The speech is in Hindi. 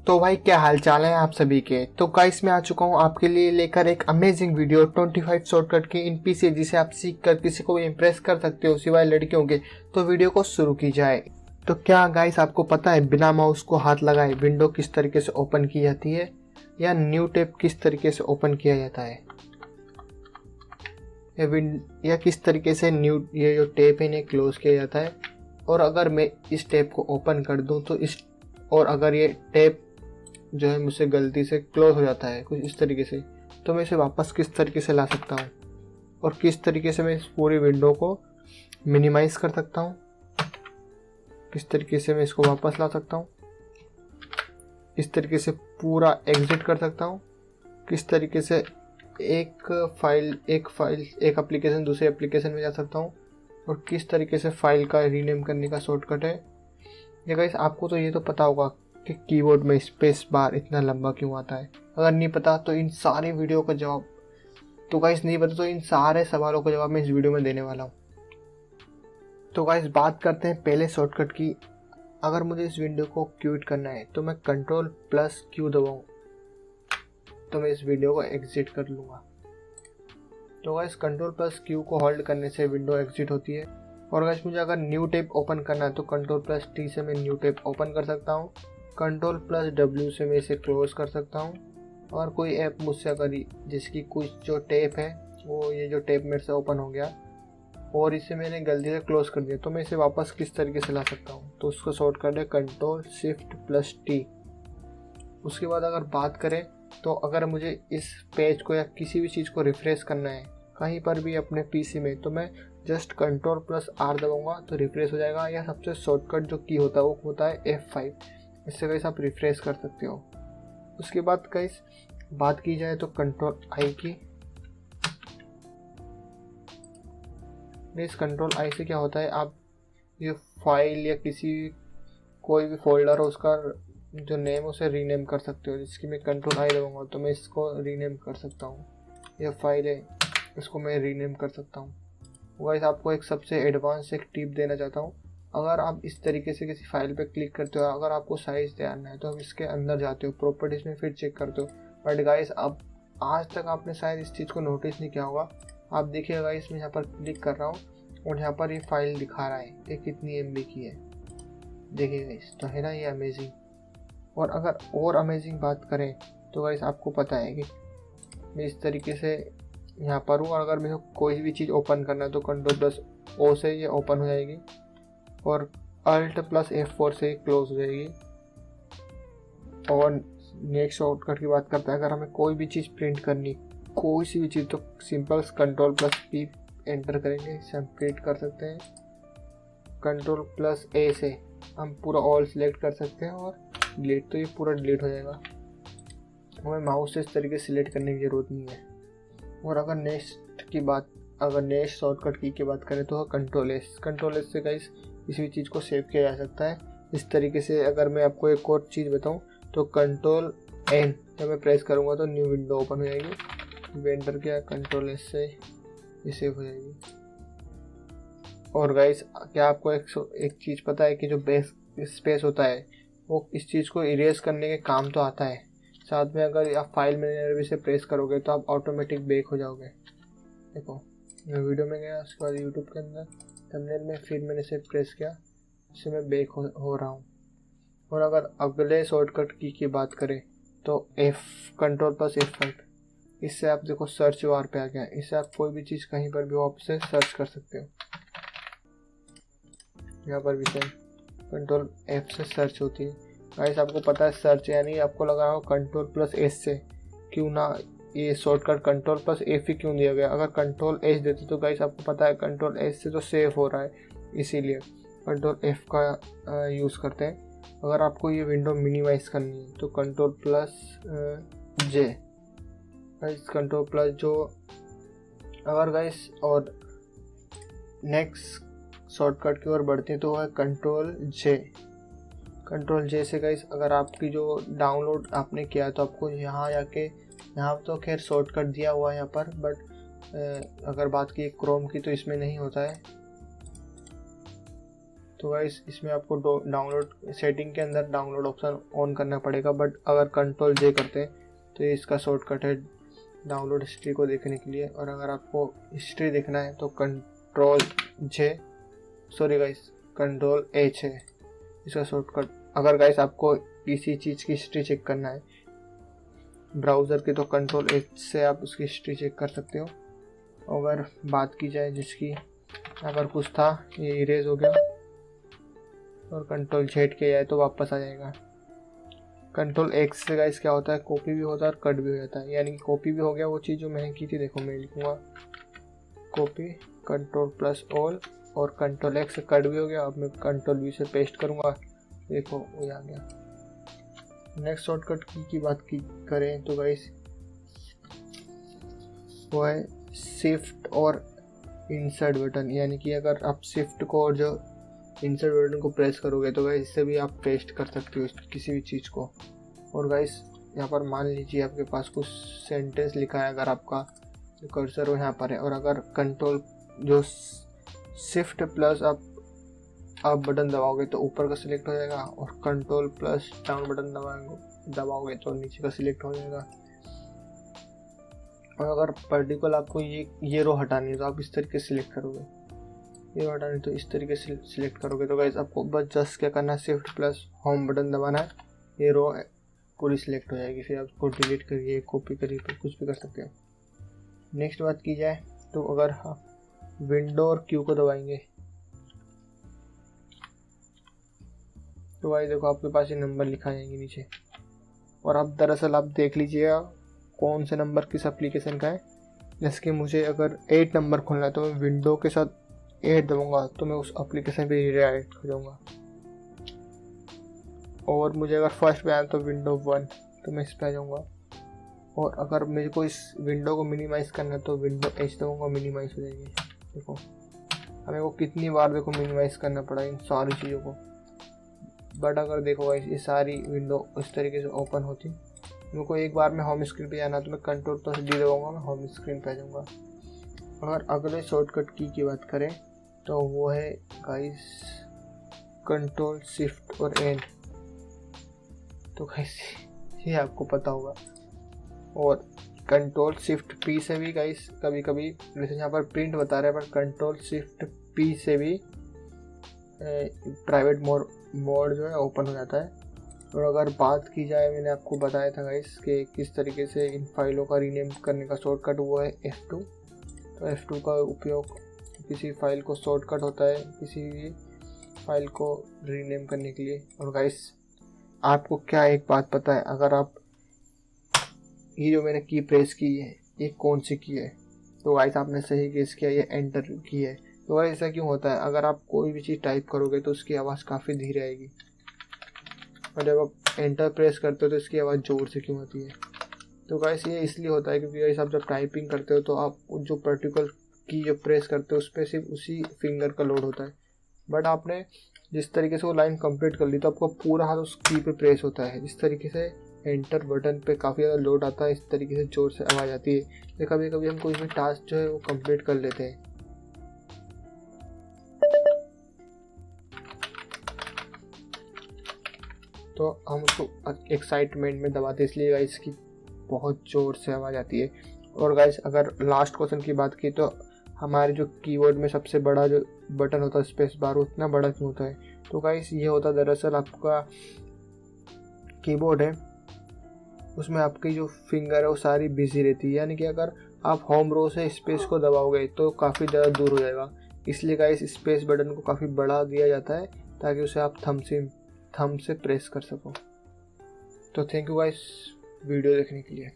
तो भाई क्या हाल चाल है आप सभी के। तो गाइस मैं आ चुका हूँ आपके लिए लेकर एक अमेजिंग वीडियो 25 शॉर्टकट की इन पी से जिसे आप सीख कर किसी को भी इम्प्रेस कर सकते हो सिवाय लड़कियों के। तो वीडियो को शुरू की जाए। तो क्या गाइस आपको पता है बिना माउस को हाथ लगाए विंडो किस तरीके से ओपन की जाती है, या न्यू टैब किस तरीके से ओपन किया जाता है, या किस तरीके से ये जो टैब है इन्हें क्लोज किया जाता है। और अगर मैं इस टैब को ओपन कर दूं तो और अगर ये टैब जो है मुझसे गलती से क्लोज हो जाता है कुछ इस तरीके से, तो मैं इसे वापस किस तरीके से ला सकता हूँ, और किस तरीके से मैं इस पूरी विंडो को मिनिमाइज कर सकता हूँ, किस तरीके से मैं इसको वापस ला सकता हूँ, इस तरीके से पूरा एग्जिट कर सकता हूँ, किस तरीके से एक एप्लीकेशन दूसरे एप्लीकेशन में जा सकता हूँ, और किस तरीके से फाइल का रीनेम करने का शॉर्टकट है। ये गाइस आपको तो ये तो पता होगा कि कीबोर्ड में स्पेस बार इतना लंबा क्यों आता है। अगर नहीं पता तो इन सारी वीडियो का जवाब नहीं पता तो इन सारे सवालों का जवाब मैं इस वीडियो में देने वाला हूँ। तो गाइस बात करते हैं पहले शॉर्टकट की। अगर मुझे इस विंडो को क्विट करना है तो मैं Ctrl+Q दबाऊँ तो मैं इस वीडियो को एग्जिट कर लूँगा। तो गाइस Ctrl+Q को होल्ड करने से विंडो एग्जिट होती है। और गाइस मुझे अगर न्यू टैब ओपन करना है तो Ctrl+T से मैं न्यू टैब ओपन कर सकता हूँ, Ctrl+W से मैं इसे क्लोज कर सकता हूँ। और कोई ऐप मुझसे अगर जिसकी कुछ जो टैब है वो ये जो टैब मेरे से ओपन हो गया और इसे मैंने गलती से क्लोज कर दिया तो मैं इसे वापस किस तरीके से ला सकता हूँ, तो उसको शॉर्टकट है Ctrl+Shift+T। उसके बाद अगर बात करें तो अगर मुझे इस पेज को या किसी भी चीज़ को रिफ्रेश करना है कहीं पर भी अपने पीसी में, तो मैं जस्ट Ctrl+R दबाऊंगा तो रिफ्रेश हो जाएगा। या सबसे शॉर्टकट जो की होता है वो होता है F5। इससे गाइस आप रिफ्रेश कर सकते हो। उसके बाद गाइस बात की जाए तो Ctrl+I की। इस Ctrl+I से क्या होता है, आप ये फाइल या कोई भी फोल्डर हो उसका जो नेम है उसे रीनेम कर सकते हो। जिसकी मैं Ctrl+I दबाऊंगा तो मैं इसको रीनेम कर सकता हूँ। यह फाइल है इसको मैं रीनेम कर सकता हूँ। गाइस आपको एक सबसे एडवांस एक टिप देना चाहता हूँ। अगर आप इस तरीके से किसी फाइल पे क्लिक करते हो, अगर आपको साइज जानना है तो आप इसके अंदर जाते हो प्रॉपर्टीज में, फिर चेक करते हो। बट गाइस अब आज तक आपने शायद इस चीज़ को नोटिस नहीं किया होगा। आप देखिए गाइस मैं यहाँ पर क्लिक कर रहा हूँ और यहाँ पर ये फाइल दिखा रहा है ये कितनी MB की है। देखिए गाइस तो है ना ये अमेजिंग। और अगर और अमेजिंग बात करें तो गाइस आपको पता है कि मैं इस तरीके से यहाँ पर हूँ और अगर मेरे को कोई भी चीज़ ओपन करना है तो Ctrl+O से ये ओपन हो जाएगी और Alt+F4 से क्लोज हो जाएगी। और नेक्स्ट शॉर्टकट की बात करते हैं, अगर हमें कोई भी चीज़ प्रिंट करनी कोई सी भी चीज़ तो सिंपल Ctrl+P एंटर करेंगे, इसे हम प्रिंट कर सकते हैं। Ctrl+A से हम पूरा ऑल सिलेक्ट कर सकते हैं और डिलीट, तो ये पूरा डिलीट हो जाएगा। हमें माउस से इस तरीके से सिलेक्ट करने की ज़रूरत नहीं है। और अगर नेक्स्ट शॉर्टकट की बात करें तो Ctrl+S से गाइस किसी भी चीज़ को सेव किया जा सकता है। इस तरीके से अगर मैं आपको एक और चीज़ बताऊं तो Ctrl+N जब मैं प्रेस करूंगा तो न्यू विंडो ओपन हो जाएगी। वेंडर क्या Ctrl+S से ये सेव हो जाएगी। और गाइस क्या आपको एक चीज़ पता है कि जो स्पेस होता है वो इस चीज़ को इरेज करने के काम तो आता है, साथ में अगर आप फाइल मैनेजर भी से प्रेस करोगे तो आप ऑटोमेटिक बैक हो जाओगे। देखो मैं वीडियो में गया, उसके बाद यूट्यूब के अंदर थंबनेल में, फिर मैंने इसे प्रेस किया, इससे मैं बैक हो रहा हूँ। और अगर अगले शॉर्टकट की बात करें तो Ctrl+F5, इससे आप देखो सर्च बार पे आ गया। इससे आप कोई भी चीज़ कहीं पर भी आप से सर्च कर सकते हो। यहाँ पर भी Ctrl+F से सर्च होती है। गाइस आपको पता है सर्च यानी आपको लगा हो Ctrl+S से, क्यों ना ये शॉर्टकट Ctrl+F ही क्यों दिया गया। अगर Ctrl+S देते तो गाइस आपको पता है Ctrl+S से तो सेव हो रहा है, इसीलिए Ctrl+F का यूज़ करते हैं। अगर आपको ये विंडो मिनिमाइज करनी है तो Ctrl+J गाइस जो अगर गाइस और नेक्स्ट शॉर्टकट की ओर बढ़ते हैं तो वह Ctrl+J से गाइस अगर आपकी जो डाउनलोड आपने किया तो आपको यहाँ जाके, यहाँ तो खैर शॉर्टकट दिया हुआ है यहाँ पर, बट अगर बात की क्रोम की तो इसमें नहीं होता है। तो गाइस इसमें आपको डाउनलोड सेटिंग के अंदर डाउनलोड ऑप्शन ऑन करना पड़ेगा, बट अगर कंट्रोल जे करते हैं तो ये इसका शॉर्टकट है डाउनलोड हिस्ट्री को देखने के लिए। और अगर आपको हिस्ट्री देखना है तो कंट्रोल एच है इसका शॉर्टकट। अगर गाइस आपको किसी चीज़ की हिस्ट्री चेक करना है ब्राउज़र की तो कंट्रोल एच से आप उसकी हिस्ट्री चेक कर सकते हो। अगर बात की जाए जिसकी अगर कुछ था ये इरेज हो गया और कंट्रोल जेड के जाए तो वापस आ जाएगा। कंट्रोल एक्स से गाइस क्या होता है, कॉपी भी होता है और कट भी हो जाता है। यानी कि कॉपी भी हो गया वो चीज़ जो मैंने की थी, देखो मैं लिखूँगा कॉपी कंट्रोल प्लस ऑल, और कंट्रोल एक्स से कट भी हो गया। अब मैं कंट्रोल वी से पेस्ट करूँगा, देखो वो आ गया। नेक्स्ट शॉर्टकट की बात करें तो गाइस वो है शिफ्ट और इंसर्ट बटन। यानी कि अगर आप शिफ्ट को और जो इंसर्ट बटन को प्रेस करोगे तो गाइस इससे भी आप पेस्ट कर सकते हो किसी भी चीज़ को। और गाइस यहाँ पर मान लीजिए आपके पास कुछ सेंटेंस लिखा है, अगर आपका जो कर्सर हो यहाँ पर है, और अगर कंट्रोल जो शिफ्ट प्लस आप बटन दबाओगे तो ऊपर का सिलेक्ट हो जाएगा, और कंट्रोल प्लस डाउन बटन दबाओगे तो नीचे का सिलेक्ट हो जाएगा। और अगर पर्टिकुलर आपको ये रो हटानी है तो आप इस तरीके से सिलेक्ट करोगे, ये हटानी तो इस तरीके से सिलेक्ट करोगे। तो गाइस आपको बस जस्ट क्या करना है, शिफ्ट प्लस होम बटन दबाना है, ये रो पूरी सिलेक्ट हो जाएगी। फिर आप उसको डिलीट करिए, कॉपी करिए, कुछ भी कर सकते हैं। नेक्स्ट बात की जाए तो अगर आप विंडो और क्यू को दबाएंगे तो भाई देखो आपके पास ये नंबर लिखा जाएंगे नीचे, और अब दरअसल आप देख लीजिएगा कौन से नंबर किस एप्लीकेशन का है। जैसे कि मुझे अगर 8 नंबर खोलना है तो मैं विंडो के साथ 8 दबाऊंगा तो मैं उस एप्लीकेशन पे रिडायरेक्ट हो जाऊंगा। और मुझे अगर फर्स्ट पे आया तो विंडो 1 तो मैं इस पे आ जाऊंगा। और अगर मेरे को इस विंडो को मिनिमाइज़ करना है तो विंडो एच दबाऊंगा, मिनिमाइज़ हो जाएगी। देखो हमें को कितनी बार देखो मिनिमाइज़ करना पड़ा इन सारी चीज़ों को। बट अगर देखो ये सारी विंडो इस तरीके से ओपन होती, मेरे को एक बार में होम स्क्रीन पे जाना तो मैं कंट्रोल प्लस डी दबाऊंगा, मैं होम स्क्रीन पे आ जाऊँगा। अगर अगले शॉर्टकट की बात करें तो वो है गाइस कंट्रोल शिफ्ट और एन। तो गाइस ये आपको पता होगा। और कंट्रोल शिफ्ट पी से भी गाइस कभी कभी, जैसे यहाँ पर प्रिंट बता रहा है, पर कंट्रोल शिफ्ट पी से भी प्राइवेट मोड जो है ओपन हो जाता है। और अगर बात की जाए, मैंने आपको बताया था गाइस कि किस तरीके से इन फाइलों का रीनेम करने का शॉर्टकट वो है F2। तो F2 का उपयोग किसी फाइल को शॉर्टकट होता है किसी भी फाइल को रीनेम करने के लिए। और गाइस आपको क्या एक बात पता है, अगर आप ये जो मैंने की प्रेस की है ये कौन सी की है, तो गाइस आपने सही गेस किया, ये एंटर की है। तो गाइस ऐसा क्यों होता है, अगर आप कोई भी चीज़ टाइप करोगे तो उसकी आवाज़ काफ़ी धीरे आएगी, और जब आप एंटर प्रेस करते हो तो इसकी आवाज़ ज़ोर से क्यों होती है। तो गाइस ये इसलिए होता है क्योंकि गाइस आप जब टाइपिंग करते हो तो आप जो पर्टिकुलर की जो प्रेस करते हो उस पर सिर्फ उसी फिंगर का लोड होता है। बट आपने जिस तरीके से वो लाइन कंप्लीट कर ली तो आपका पूरा हाथ उस की पे प्रेस होता है। इस तरीके से एंटर बटन पे काफ़ी ज़्यादा लोड आता है, इस तरीके से ज़ोर से आवाज़ आती है। तो कभी कभी हम कोई भी टास्क जो है वो कंप्लीट कर लेते हैं। तो हम उसको एक्साइटमेंट में दबाते इसलिए गाइस की बहुत ज़ोर से आवाज़ आती है। और गाइस अगर लास्ट क्वेश्चन की बात की तो हमारे जो कीबोर्ड में सबसे बड़ा जो बटन होता है स्पेस बार, उतना बड़ा क्यों होता है, तो गाइस ये होता है दरअसल आपका कीबोर्ड है उसमें आपकी जो फिंगर है वो सारी बिजी रहती है। यानी कि अगर आप होम रो से स्पेस को दबाओगे तो काफ़ी ज़्यादा दूर हो जाएगा, इसलिए गाइस स्पेस बटन को काफ़ी बढ़ा दिया जाता है ताकि उसे आप थंब से प्रेस कर सको। तो थैंक यू गाइस वीडियो देखने के लिए।